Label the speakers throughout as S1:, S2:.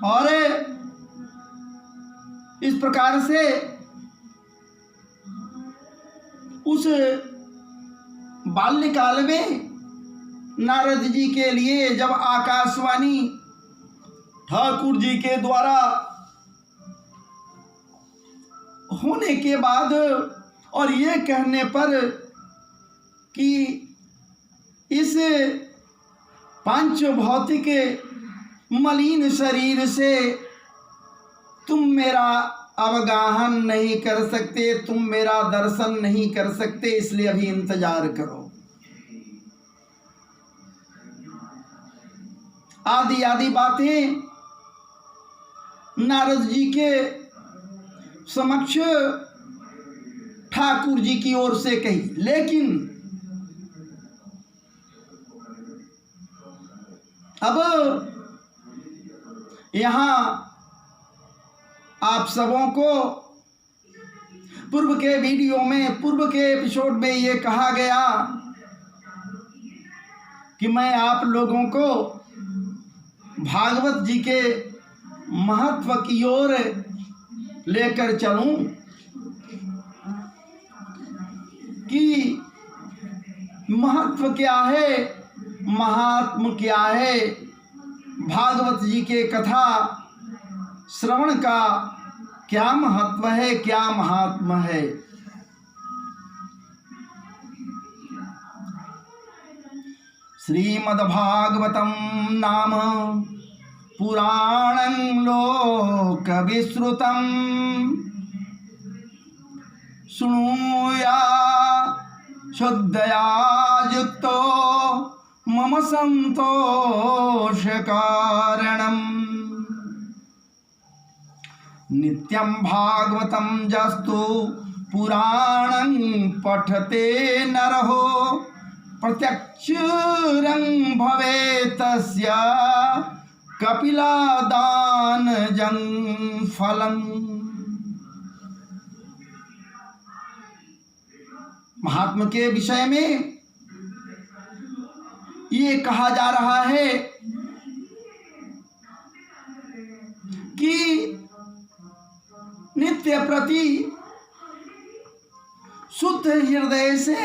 S1: और इस प्रकार से उस बाल्यकाल में नारद जी के लिए जब आकाशवाणी ठाकुर जी के द्वारा होने के बाद और ये कहने पर कि इस पांच भौतिक मलिन शरीर से तुम मेरा अवगाहन नहीं कर सकते, तुम मेरा दर्शन नहीं कर सकते, इसलिए अभी इंतजार करो। आदि आदि बातें नारद जी के समक्ष ठाकुर जी की ओर से कही। लेकिन अब यहाँ आप सबों को पूर्व के वीडियो में, पूर्व के एपिसोड में ये कहा गया कि मैं आप लोगों को भागवत जी के महत्व की ओर लेकर चलूं कि महत्व क्या है, महात्म क्या है, भागवत जी के कथा श्रवण का क्या महत्व है, क्या महात्मा है। श्रीमद्भागवतम नाम पुराणं लोक विश्रुतम शृणुया शुद्धया युक्तो मम संतोष कारणम् नित्यं भागवतं जस्तु पुराणं पठते नरहो प्रत्यक्षरं भवेत् तस्य कपिलादानजं फलम्। महात्मा के विषय में ये कहा जा रहा है कि नित्य प्रति शुद्ध हृदय से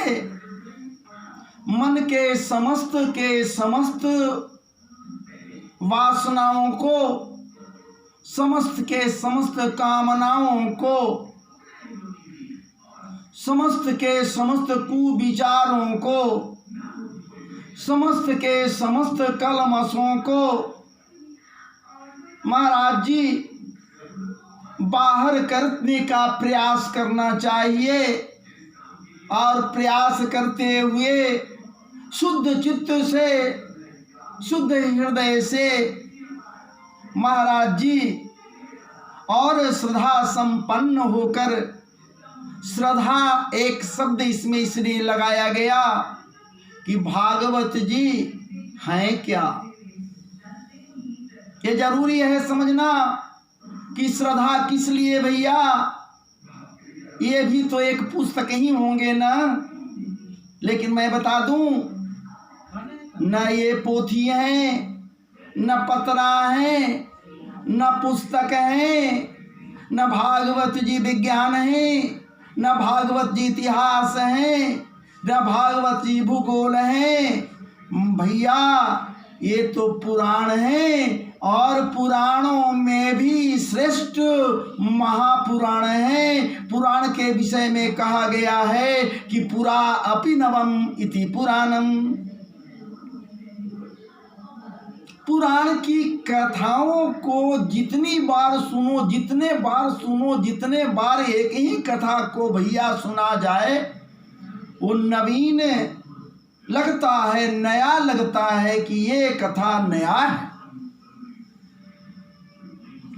S1: मन के समस्त वासनाओं को, समस्त के समस्त कामनाओं को, समस्त के समस्त कुविचारों को, समस्त के समस्त कलमशों को महाराज जी बाहर करने का प्रयास करना चाहिए। और प्रयास करते हुए शुद्ध चित्त से, शुद्ध हृदय से महाराज जी और श्रद्धा संपन्न होकर, श्रद्धा एक शब्द इसमें इसलिए लगाया गया कि भागवत जी हैं क्या। ये जरूरी है समझना कि श्रद्धा किस लिए भैया, ये भी तो एक पुस्तक ही होंगे ना। लेकिन मैं बता दूं, न ये पोथी हैं, न पतरा हैं, न पुस्तक हैं, न भागवत जी विज्ञान हैं, न भागवत जी इतिहास हैं, न भागवत जी भूगोल हैं। भैया ये तो पुराण हैं, और पुराणों में भी श्रेष्ठ महापुराण है। पुराण के विषय में कहा गया है कि पुरा अपि नवम इति पुराणम। पुराण की कथाओं को जितनी बार सुनो, जितने बार सुनो, जितने बार एक ही कथा को भैया सुना जाए वो नवीन लगता है, नया लगता है कि ये कथा नया है।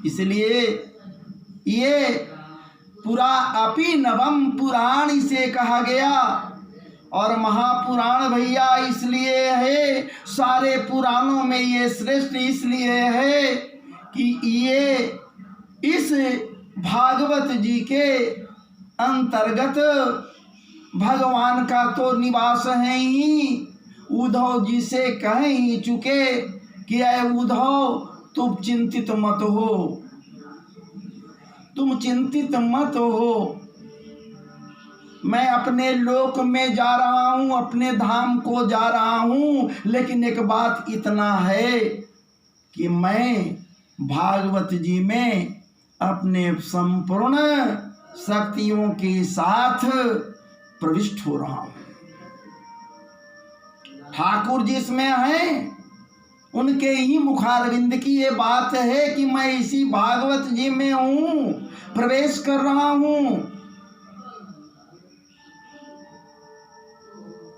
S1: इसलिए ये पुरा अपि नवम पुराण इसे कहा गया। और महापुराण भैया इसलिए है, सारे पुराणों में ये श्रेष्ठ इसलिए है कि ये इस भागवत जी के अंतर्गत भगवान का तो निवास है ही। उद्धव जी से कह ही चुके कि अय उद्धव, तुम चिंतित मत हो, तुम चिंतित मत हो। मैं अपने लोक में जा रहा हूं, अपने धाम को जा रहा हूं, लेकिन एक बात इतना है कि मैं भागवत जी में अपने संपूर्ण शक्तियों के साथ प्रविष्ट हो रहा हूं। ठाकुर जी इसमें हैं, उनके ही मुखारविंद की ये बात है कि मैं इसी भागवत जी में हूं, प्रवेश कर रहा हूं।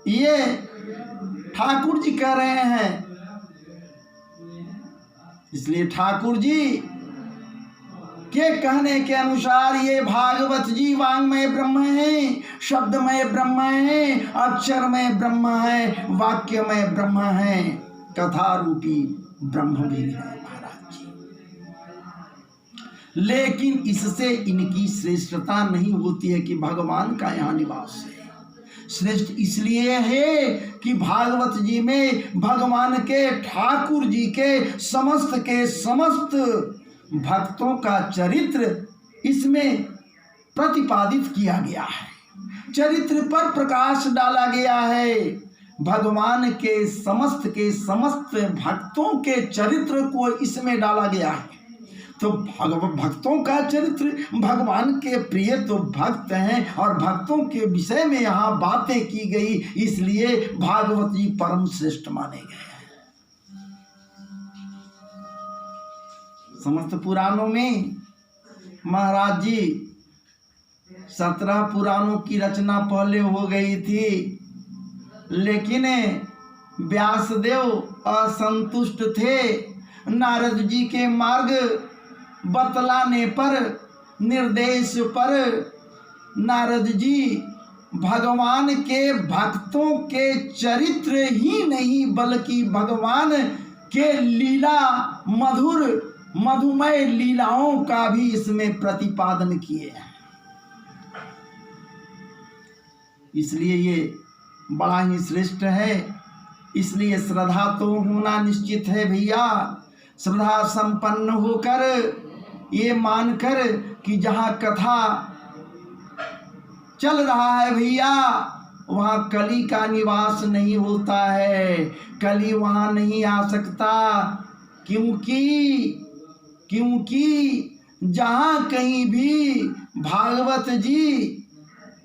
S1: ये ठाकुर जी कह रहे हैं। इसलिए ठाकुर जी के कहने के अनुसार ये भागवत जी वांगमय ब्रह्म है, शब्दमय ब्रह्म है, अक्षरमय ब्रह्म है, वाक्यमय ब्रह्म है, कथा रूपी ब्रह्म भी है महाराज जी। लेकिन इससे इनकी श्रेष्ठता नहीं होती है कि भगवान का यहाँ निवास है। श्रेष्ठ इसलिए है कि भागवत जी में भगवान के, ठाकुर जी के समस्त भक्तों का चरित्र इसमें प्रतिपादित किया गया है, चरित्र पर प्रकाश डाला गया है। भगवान के समस्त भक्तों के चरित्र को इसमें डाला गया है। तो भक्तों का चरित्र, भगवान के प्रिय तो भक्त हैं और भक्तों के विषय में यहाँ बातें की गई, इसलिए भागवत जी परम श्रेष्ठ माने गए हैं। समस्त पुराणों में महाराज जी 17 पुराणों की रचना पहले हो गई थी, लेकिन व्यासदेव असंतुष्ट थे। नारद जी के मार्ग बतलाने पर, निर्देश पर नारद जी भगवान के भक्तों के चरित्र ही नहीं बल्कि भगवान के लीला, मधुमय लीलाओं का भी इसमें प्रतिपादन किए हैं। इसलिए ये बड़ा ही श्रेष्ठ है। इसलिए श्रद्धा तो होना निश्चित है भैया। श्रद्धा संपन्न होकर ये मानकर कि जहाँ कथा चल रहा है भैया, वहाँ कली का निवास नहीं होता है, कली वहाँ नहीं आ सकता। क्योंकि जहाँ कहीं भी भागवत जी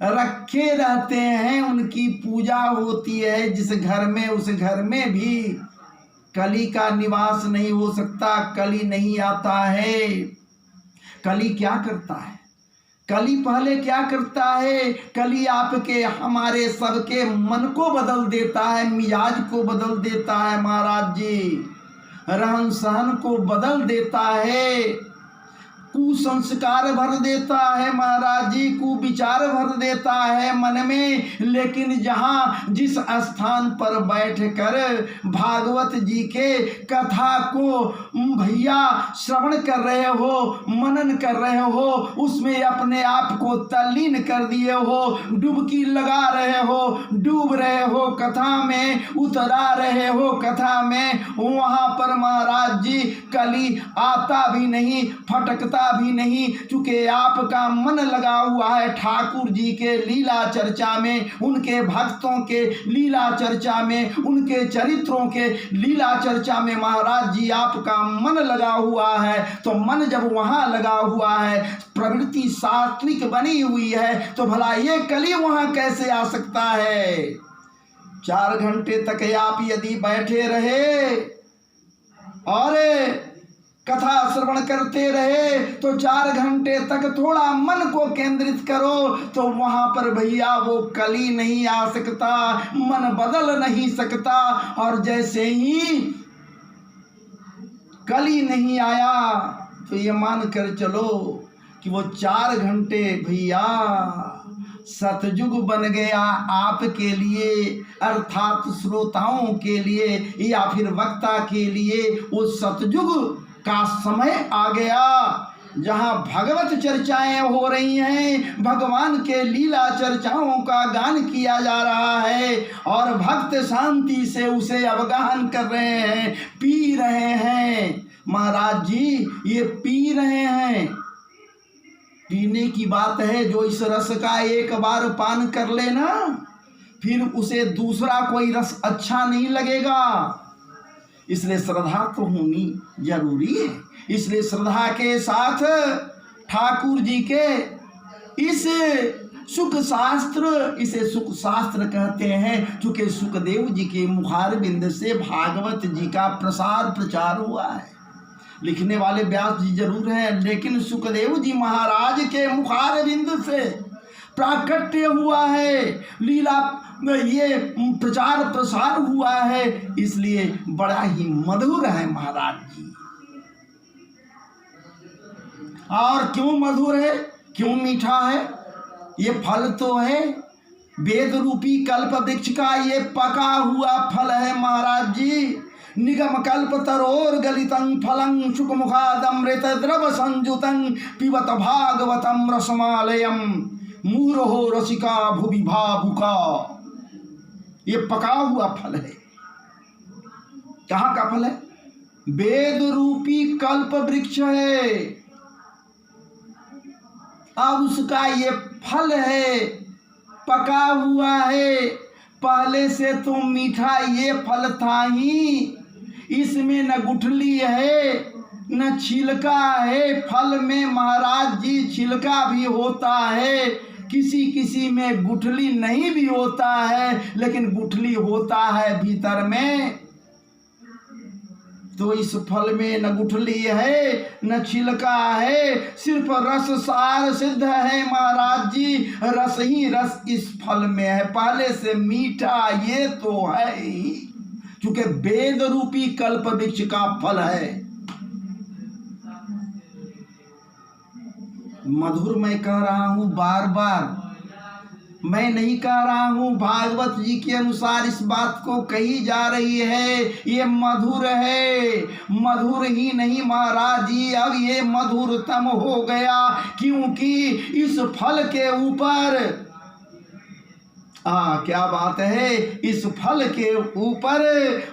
S1: रखे रहते हैं, उनकी पूजा होती है, जिस घर में उस घर में भी कली का निवास नहीं हो सकता, कली नहीं आता है। कली क्या करता है? कली पहले क्या करता है? कली आपके, हमारे सबके मन को बदल देता है, मिजाज को बदल देता है महाराज जी, रहन सहन को बदल देता है, कुसंस्कार भर देता है महाराज जी, कुविचार भर देता है मन में। लेकिन जहाँ जिस स्थान पर बैठकर भागवत जी के कथा को भैया श्रवण कर रहे हो, मनन कर रहे हो, उसमें अपने आप को तल्लीन कर दिए हो, डुबकी लगा रहे हो, डूब रहे हो, कथा में उतरा रहे हो, कथा में, वहाँ पर महाराज जी कली आता भी नहीं, फटकता भी नहीं, चूंकि आपका मन लगा हुआ है ठाकुर जी के लीला चर्चा में, उनके भक्तों के लीला चर्चा में, उनके चरित्रों के लीला चर्चा में महाराज जी आपका मन लगा हुआ है। तो मन जब वहां लगा हुआ है, प्रवृत्ति सात्विक बनी हुई है, तो भला ये कली वहां कैसे आ सकता है? 4 घंटे तक आप यदि बैठे रहे और कथा श्रवण करते रहे, तो 4 घंटे तक थोड़ा मन को केंद्रित करो, तो वहां पर भैया वो कली नहीं आ सकता, मन बदल नहीं सकता। और जैसे ही कली नहीं आया, तो ये मान कर चलो कि वो 4 घंटे भैया सतयुग बन गया आपके लिए, अर्थात श्रोताओं के लिए या फिर वक्ता के लिए वो सतयुग का समय आ गया, जहाँ भगवत चर्चाएं हो रही हैं, भगवान के लीला चर्चाओं का गान किया जा रहा है और भक्त शांति से उसे अवगाहन कर रहे हैं, पी रहे हैं, महाराज जी ये पी रहे हैं, पीने की बात है। जो इस रस का एक बार पान कर लेना फिर उसे दूसरा कोई रस अच्छा नहीं लगेगा। इसलिए श्रद्धा तो होनी जरूरी है। इसलिए श्रद्धा के साथ ठाकुर जी के इस सुख शास्त्र, इसे सुख शास्त्र कहते हैं, चूंकि सुखदेव जी के मुखारबिंद से भागवत जी का प्रसार प्रचार हुआ है। लिखने वाले व्यास जी जरूर हैं, लेकिन सुखदेव जी महाराज के मुखारबिंद से प्राकट्य हुआ है, लीला ये प्रचार प्रसार हुआ है, इसलिए बड़ा ही मधुर है महाराज जी। और क्यों मधुर है, क्यों मीठा है? ये फल तो है वेद रूपी कल्प वृक्ष का, ये पका हुआ फल है महाराज जी। निगम कल्प तरोर गलितं फलं शुकमुखादमृत द्रव संजुतं पिबत भागवतम रसमालयम मूरहो रसिका भुवि भावुका। ये पका हुआ फल है। कहाँ का फल है? वेद रूपी कल्प वृक्ष है, अब उसका ये फल है, पका हुआ है। पहले से तो मीठा ये फल था ही, इसमें न गुठली है न छिलका है। फल में महाराज जी छिलका भी होता है, किसी किसी में गुठली नहीं भी होता है, लेकिन गुठली होता है भीतर में। तो इस फल में न गुठली है न छिलका है, सिर्फ रस सार सिद्ध है महाराज जी। रस ही रस इस फल में है, पहले से मीठा ये तो है ही, क्योंकि वेद रूपी कल्प वृक्ष का फल है। मधुर मैं कह रहा हूं बार बार, मैं नहीं कह रहा हूं, भागवत जी के अनुसार इस बात को कही जा रही है। ये मधुर है, मधुर ही नहीं महाराज जी, अब ये मधुरतम हो गया, क्योंकि इस फल के ऊपर क्या बात है, इस फल के ऊपर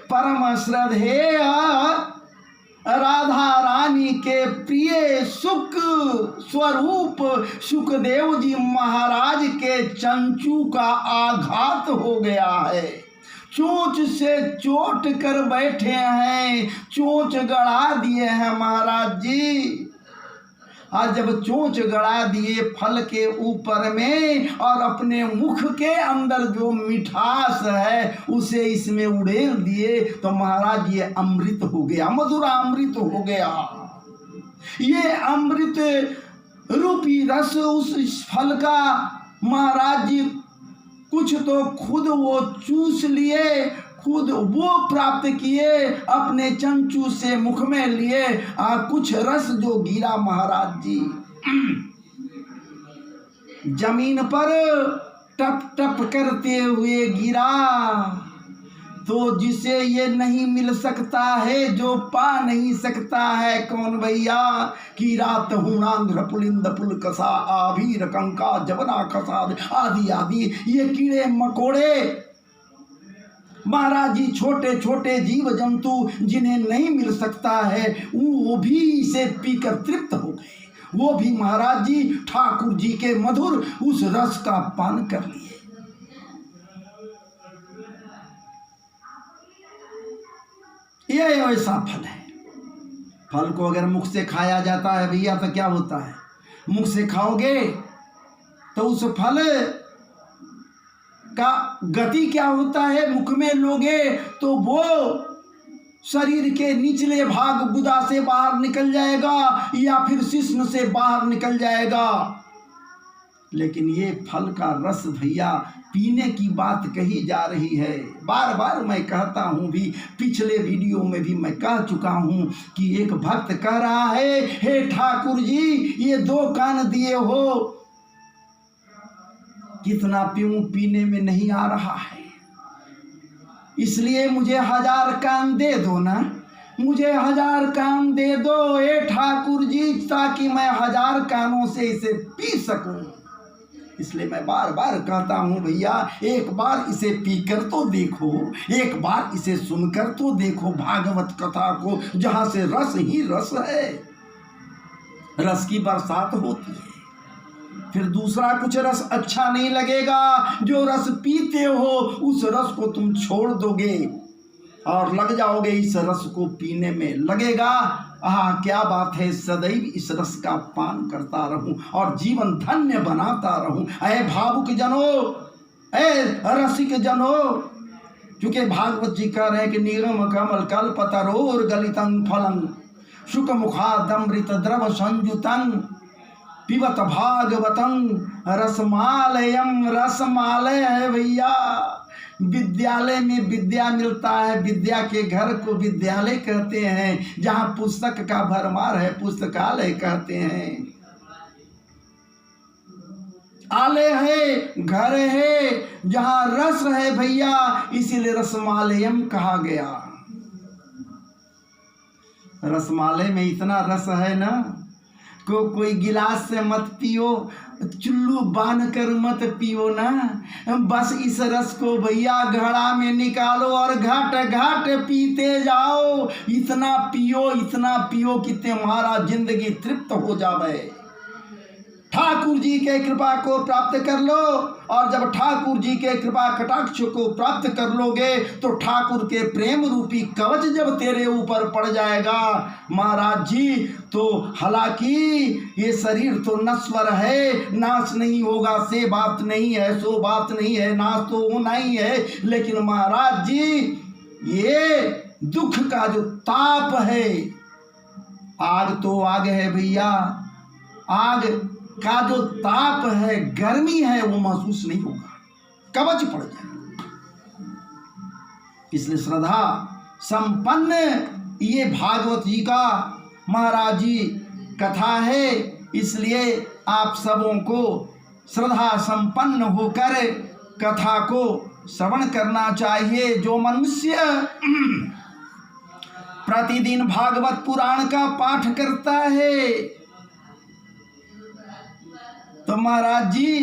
S1: परम श्रद्धेय राधा रानी के प्रिय सुख स्वरूप सुखदेव जी महाराज के चंचू का आघात हो गया है। चोंच से चोट कर बैठे हैं, चोंच गड़ा दिए हैं महाराज जी। आज जब चोंच गड़ा दिए फल के ऊपर में और अपने मुख के अंदर जो मिठास है उसे इसमें उड़ेल दिए, तो महाराज ये अमृत हो गया, मधुरा अमृत हो गया। ये अमृत रूपी रस उस फल का महाराज जी कुछ तो खुद वो चूस लिए, खुद वो प्राप्त किए, अपने चंचू से मुख में लिए, कुछ रस जो गिरा महाराज जी जमीन पर टप टप करते हुए गिरा, तो जिसे ये नहीं मिल सकता है, जो पा नहीं सकता है, कौन भैया? कि रात हुणांध्र पुलिंद पुल कसा आभीर कंका जबना कसाद आदि आदि ये कीड़े मकोड़े महाराज जी, छोटे छोटे जीव जंतु जिन्हें नहीं मिल सकता है, वो भी इसे पीकर तृप्त हो गए। वो भी महाराज जी ठाकुर जी के मधुर उस रस का पान कर लिए। ये ऐसा फल है। फल को अगर मुख से खाया जाता है भैया तो क्या होता है? मुख से खाओगे तो उस फल का गति क्या होता है? मुख में लोगे तो वो शरीर के निचले भाग गुदा से बाहर निकल जाएगा या फिर शिश्न से बाहर निकल जाएगा। लेकिन ये फल का रस भैया पीने की बात कही जा रही है। बार बार मैं कहता हूँ, भी पिछले वीडियो में भी मैं कह चुका हूँ कि एक भक्त कह रहा है, हे ठाकुर जी ये 2 कान दिए हो, कितना पीऊं पीने में नहीं आ रहा है, इसलिए मुझे 1000 कान दे दो ना, मुझे 1000 कान दे दो ए ठाकुर जी, ताकि मैं 1000 कानों से इसे पी सकूं। इसलिए मैं बार बार कहता हूँ भैया, एक बार इसे पीकर तो देखो, एक बार इसे सुनकर तो देखो भागवत कथा को, जहाँ से रस ही रस है, रस की बरसात होती है। फिर दूसरा कुछ रस अच्छा नहीं लगेगा। जो रस पीते हो उस रस को तुम छोड़ दोगे और लग जाओगे इस रस को पीने में। लगेगा हाँ क्या बात है, सदैव इस रस का पान करता रहूं और जीवन धन्य बनाता रहूं। अरे भावुक जनों, रसिक जनों, क्योंकि भागवत जी कह रहे हैं कि निगम कमल कल्पतरोर गलितं फलं शुक मुखादमृत द्रव संयुतं पिबत भागवतं रसमालयम। रसमालय है भैया, विद्यालय में विद्या मिलता है, विद्या के घर को विद्यालय कहते हैं, जहाँ पुस्तक का भरमार है पुस्तकालय कहते हैं। आलय है, घर है, जहाँ रस है भैया, इसीलिए रसमालयम कहा गया। रसमालय में इतना रस है ना, कोई गिलास से मत पियो, चुल्लू बांध कर मत पियो ना, बस इस रस को भैया घड़ा में निकालो और घाट घाट पीते जाओ। इतना पियो कि तुम्हारा जिंदगी तृप्त हो जावे। ठाकुर जी के कृपा को प्राप्त कर लो, और जब ठाकुर जी के कृपा कटाक्ष को प्राप्त कर लोगे तो ठाकुर के प्रेम रूपी कवच जब तेरे ऊपर पड़ जाएगा महाराज जी, तो हालांकि ये शरीर तो नश्वर है, नाश नहीं होगा, से बात नहीं है, सो बात नहीं है, नाश तो होना ही है, लेकिन महाराज जी ये दुख का जो ताप है, आग तो आग है भैया, आग का जो ताप है, गर्मी है, वो महसूस नहीं होगा, कवच पड़ जाएगा। इसलिए श्रद्धा संपन्न ये भागवत जी का महाराज जी कथा है, इसलिए आप सबों को श्रद्धा संपन्न होकर कथा को श्रवण करना चाहिए। जो मनुष्य प्रतिदिन भागवत पुराण का पाठ करता है तो महाराज जी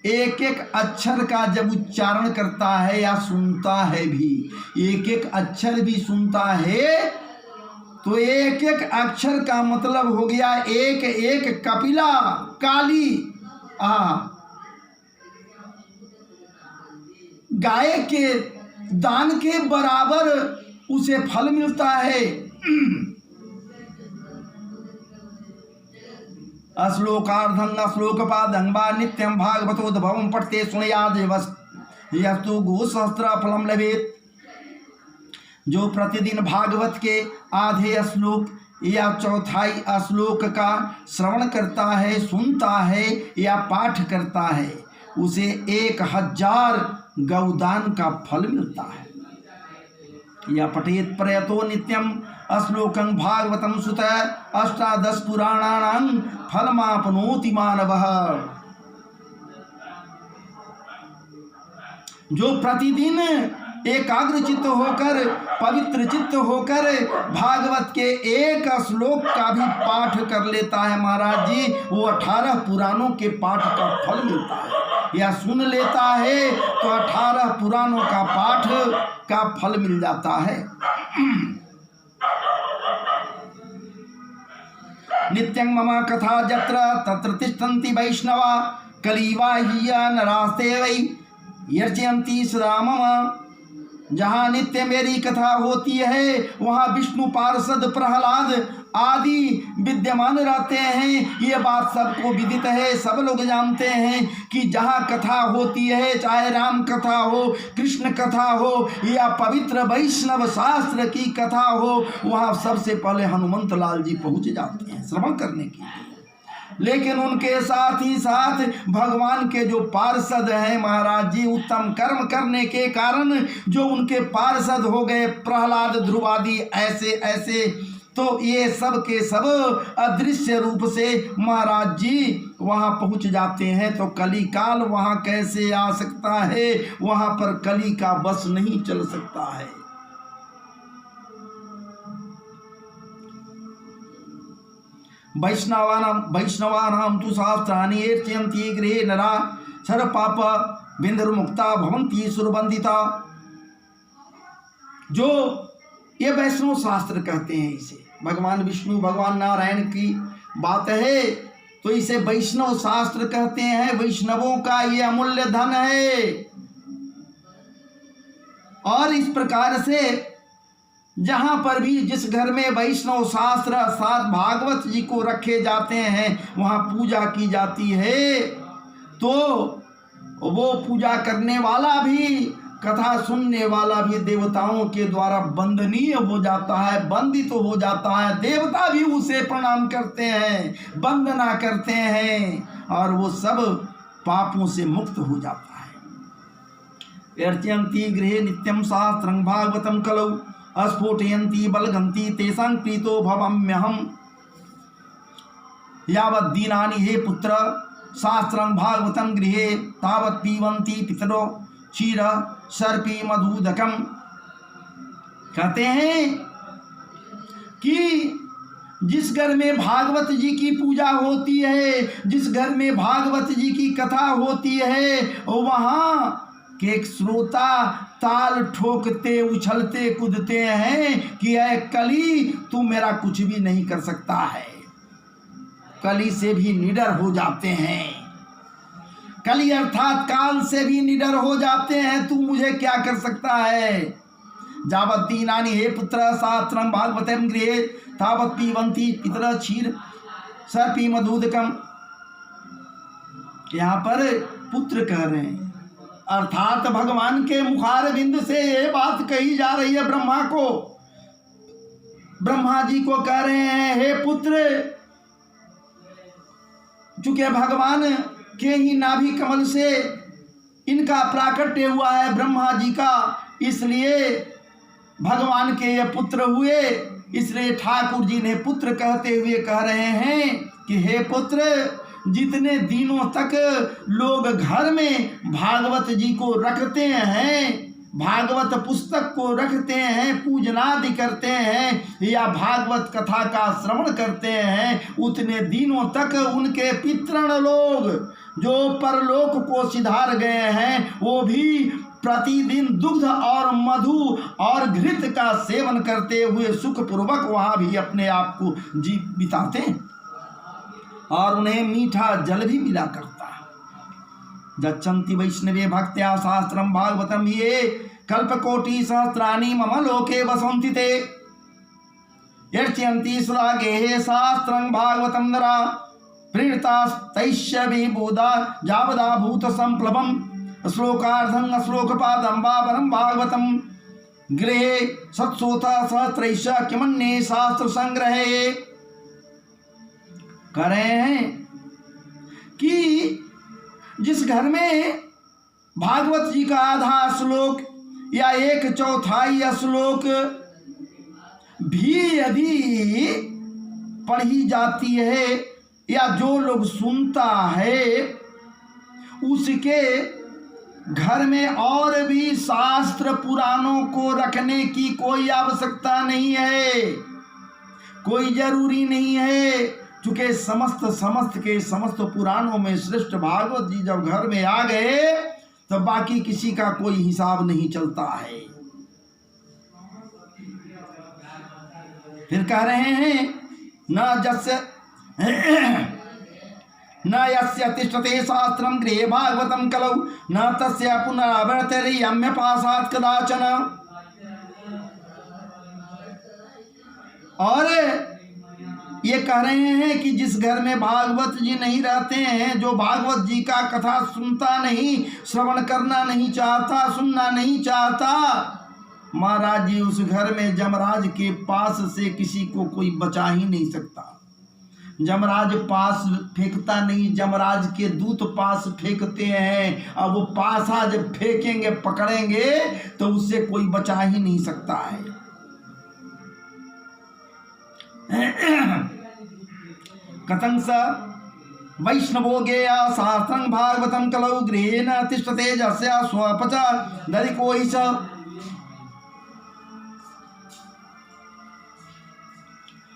S1: एक एक अक्षर का जब उच्चारण करता है या सुनता है भी, एक एक अक्षर भी सुनता है, तो एक एक अक्षर का मतलब हो गया एक एक कपिला काली गाय के दान के बराबर उसे फल मिलता है। श्लोकार्धं श्लोकपादं वा नित्यं भागवतोद्भवं पठते सुनयाद यस्तु गोसहस्र फलम लभेत। जो प्रतिदिन भागवत के आधे श्लोक या चौथाई श्लोक का श्रवण करता है, सुनता है या पाठ करता है, उसे 1000 गौदान का फल मिलता है। या पठेत प्रयतो नित्यम श्लोकं भागवतं सुत 18 पुराणानां फलमाप्नोति मानवः। जो प्रतिदिन एकाग्र चित्त होकर, पवित्र चित्त होकर भागवत के एक श्लोक का भी पाठ कर लेता है महाराज जी, वो 18 पुराणों के पाठ का फल मिलता है। या सुन लेता है तो 18 पुराणों का पाठ का फल मिल जाता है। नित्यं मम कथा जत्र तत्र तिष्ठन्ति वैष्णवा कलीवा हिया नरास्ते वै यर्चयन्ति सदा मम। जहाँ नित्य मेरी कथा होती है वहाँ विष्णु पार्षद प्रहलाद आदि विद्यमान रहते हैं। ये बात सबको विदित है, सब लोग जानते हैं कि जहाँ कथा होती है, चाहे राम कथा हो, कृष्ण कथा हो या पवित्र वैष्णव शास्त्र की कथा हो, वहाँ सबसे पहले हनुमंत लाल जी पहुँच जाते हैं श्रवण करने के लिए। लेकिन उनके साथ ही साथ भगवान के जो पार्षद हैं महाराज जी, उत्तम कर्म करने के कारण जो उनके पार्षद हो गए, प्रहलाद ध्रुव आदि ऐसे ऐसे, तो ये सब के सब अदृश्य रूप से महाराज जी वहाँ पहुँच जाते हैं। तो कली काल वहाँ कैसे आ सकता है? वहाँ पर कली का बस नहीं चल सकता है। वैष्णवानां तु शास्त्राणि अर्चयन्ति गृहे नरा सर्व पाप विनिर्मुक्ता भवन्ति सुरबंधिता। जो ये वैष्णव शास्त्र कहते हैं, इसे भगवान विष्णु भगवान नारायण की बात है तो इसे वैष्णव शास्त्र कहते हैं। वैष्णवों का ये अमूल्य धन है। और इस प्रकार से जहां पर भी जिस घर में वैष्णव शास्त्र साथ भागवत जी को रखे जाते हैं वहां पूजा की जाती है, तो वो पूजा करने वाला भी कथा सुनने वाला भी देवताओं के द्वारा वंदनीय हो जाता है, वंदित हो जाता है। देवता भी उसे प्रणाम करते हैं, वंदना करते हैं और वो सब पापों से मुक्त हो जाता है। अर्चयन्ति गृहे नित्यं शास्त्रं भागवतं कलौ अस्फोटयन्ति बलगन्ति तेषां प्रीतो भवाम्यहम्। यावत् दीनानि हे पुत्र शास्त्रं भागवतं गृहे तावत् पीबन्ति पितरो क्षीर सर्पी मधुदकम। कहते हैं कि जिस घर में भागवत जी की पूजा होती है, जिस घर में भागवत जी की कथा होती है, वहाँ के एक श्रोता ताल ठोकते उछलते कूदते हैं कि ऐ कली तू मेरा कुछ भी नहीं कर सकता है। कली से भी निडर हो जाते हैं, कली अर्थात काल से भी निडर हो जाते हैं, तू मुझे क्या कर सकता है। जावत् दीनानि हे पुत्र शास्त्रं भागवतं गृहे तावत् पीबन्ति पितरः क्षीर सर्पी मधुदकम। यहाँ पर पुत्र कह रहे हैं, अर्थात भगवान के मुखार बिंद से ये बात कही जा रही है ब्रह्मा को। ब्रह्मा जी को कह रहे हैं, हे पुत्र, चूंकि भगवान के ही नाभि कमल से इनका प्राकट्य हुआ है ब्रह्मा जी का, इसलिए भगवान के ये पुत्र हुए। इसलिए ठाकुर जी ने पुत्र कहते हुए कह रहे हैं कि हे पुत्र, जितने दिनों तक लोग घर में भागवत जी को रखते हैं, भागवत पुस्तक को रखते हैं, पूजनादि करते हैं या भागवत कथा का श्रवण करते हैं, उतने दिनों तक उनके पितृण लोग जो परलोक को सिधार गए हैं वो भी प्रतिदिन दुग्ध और मधु और घृत का सेवन करते हुए सुखपूर्वक वहाँ भी अपने आप को जी बिताते हैं और उन्हें मीठा जल भी मिला करता है। गच्छन्ति वैष्णवे भक्त्या शास्त्रं भागवतं ये कल्पकोटि सहस्राणि मम लोके वसन्ति ते। यर्चयन्ति सुरागेः शास्त्रं भागवतं नरा प्रीणितास्तैश्च विबोधा जावदा भूत संप्लवम् श्लोकार्धं श्लोकपादं वा वरं भागवतं गृहे सत्सोता सहस्रैश्च किमन्ये शास्त्र संग्रहे। कह रहे हैं कि जिस घर में भागवत जी का आधा श्लोक या 1/4 श्लोक भी यदि पढ़ी जाती है या जो लोग सुनता है, उसके घर में और भी शास्त्र पुराणों को रखने की कोई आवश्यकता नहीं है, कोई जरूरी नहीं है। चूंकि समस्त पुराणों में श्रेष्ठ भागवत जी जब घर में आ गए तो बाकी किसी का कोई हिसाब नहीं चलता है। फिर कह रहे हैं न यस्य तिष्ठते शास्त्रं गृहे भागवतं कलौ न तस्य पुनरावर्तयम्य पासात् कदाचन। और ये कह रहे हैं कि जिस घर में भागवत जी नहीं रहते हैं, जो भागवत जी का कथा सुनता नहीं, श्रवण करना नहीं चाहता, सुनना नहीं चाहता, महाराज जी उस घर में जमराज के पास से किसी को कोई बचा ही नहीं सकता। जमराज पास फेंकता नहीं, जमराज के दूत पास फेंकते हैं। अब वो पासा जब फेंकेंगे पकड़ेंगे तो उससे कोई बचा ही नहीं सकता है। कथं स वैष्णवो गेया शास्त्रं भागवतं कलौ गृहेण तिष्ठते जस्य स्वपच दरिको हि स।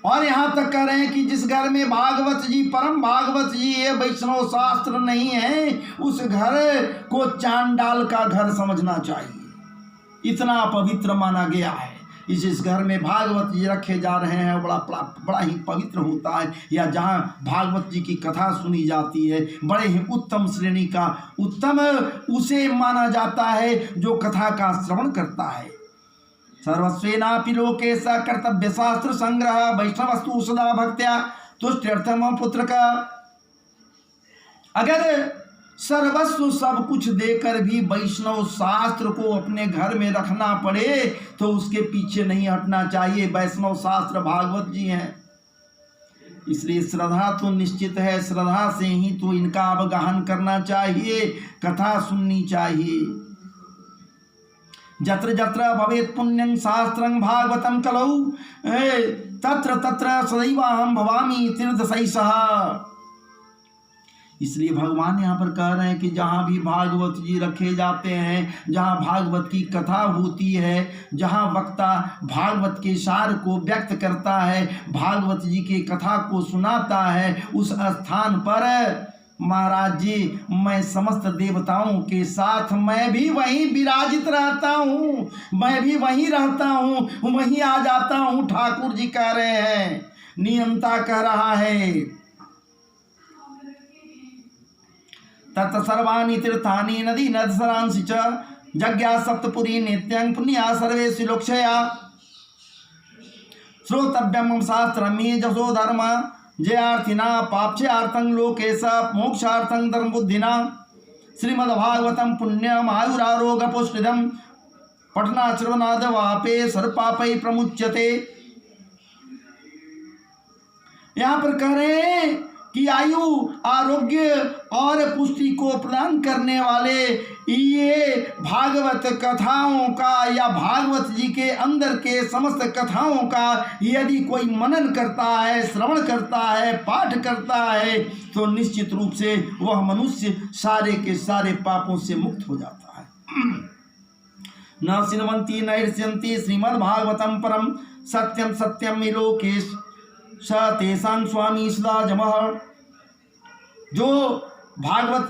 S1: और यहाँ तक कह रहे हैं कि जिस घर में भागवत जी, परम भागवत जी, ये वैष्णव शास्त्र नहीं है, उस घर को चांडाल का घर समझना चाहिए। इतना पवित्र माना गया है। जिस घर में भागवत जी रखे जा रहे हैं बड़ा ही पवित्र होता है, या जहाँ भागवत जी की कथा सुनी जाती है, बड़े ही उत्तम श्रेणी का उत्तम उसे माना जाता है जो कथा का श्रवण करता है। सर्वस्वेनापि लोके स कर्तव्य शास्त्र संग्रह वैष्णवस्तु सदा भक्त्या तुष्ट्यर्थम पुत्र का। अगर सर्वस्व सब कुछ देकर भी वैष्णव शास्त्र को अपने घर में रखना पड़े तो उसके पीछे नहीं हटना चाहिए। वैष्णव शास्त्र भागवत जी हैं, इसलिए श्रद्धा तो निश्चित है, श्रद्धा से ही तो इनका अवगाहन करना चाहिए, कथा सुननी चाहिए। जत्र जत्र भवेत् पुण्यं शास्त्रं भागवतं कलौ तत्र तत्र सदैवाहं भवामि तीर्थशैषः। इसलिए भगवान यहाँ पर कह रहे हैं कि जहाँ भी भागवत जी रखे जाते हैं, जहाँ भागवत की कथा होती है, जहाँ वक्ता भागवत के सार को व्यक्त करता है, भागवत जी की कथा को सुनाता है, उस स्थान पर महाराज जी मैं समस्त देवताओं के साथ मैं भी वहीं विराजित रहता हूँ, मैं भी वहीं रहता हूँ, वहीं आ जाता हूँ। ठाकुर जी कह रहे हैं, नियंता कह रहा है, तत् सर्वाणि तीर्थानि नदी नदसरांसि च जज्ञा सप्तपुरी नित्यं पुण्या सर्वेषु लोक्षया श्रोतव्यं शास्त्रं हि जसो धर्म जयार्थिना पाप्यार्थं लोकेश मोक्षार्थं धर्म बुद्धिना। श्रीमद्भागवतं पुण्यम आयुरारोग्य पुष्टिदं पठना श्रवणाद वापे सर्वपापै प्रमुच्यते। यहाँ पर कह रहे हैं कि आयु, आरोग्य और पुष्टि को प्रदान करने वाले ये भागवत कथाओं का या भागवत जी के अंदर के समस्त कथाओं का यदि कोई मनन करता है, श्रवण करता है, पाठ करता है तो निश्चित रूप से वह मनुष्य सारे के सारे पापों से मुक्त हो जाता है। न सिन्वन्ति न हृष्यन्ति श्रीमद्भागवतं परम सत्यम सत्यम लोकेश स तेषां स्वामी सदा जमः। जो भागवत जी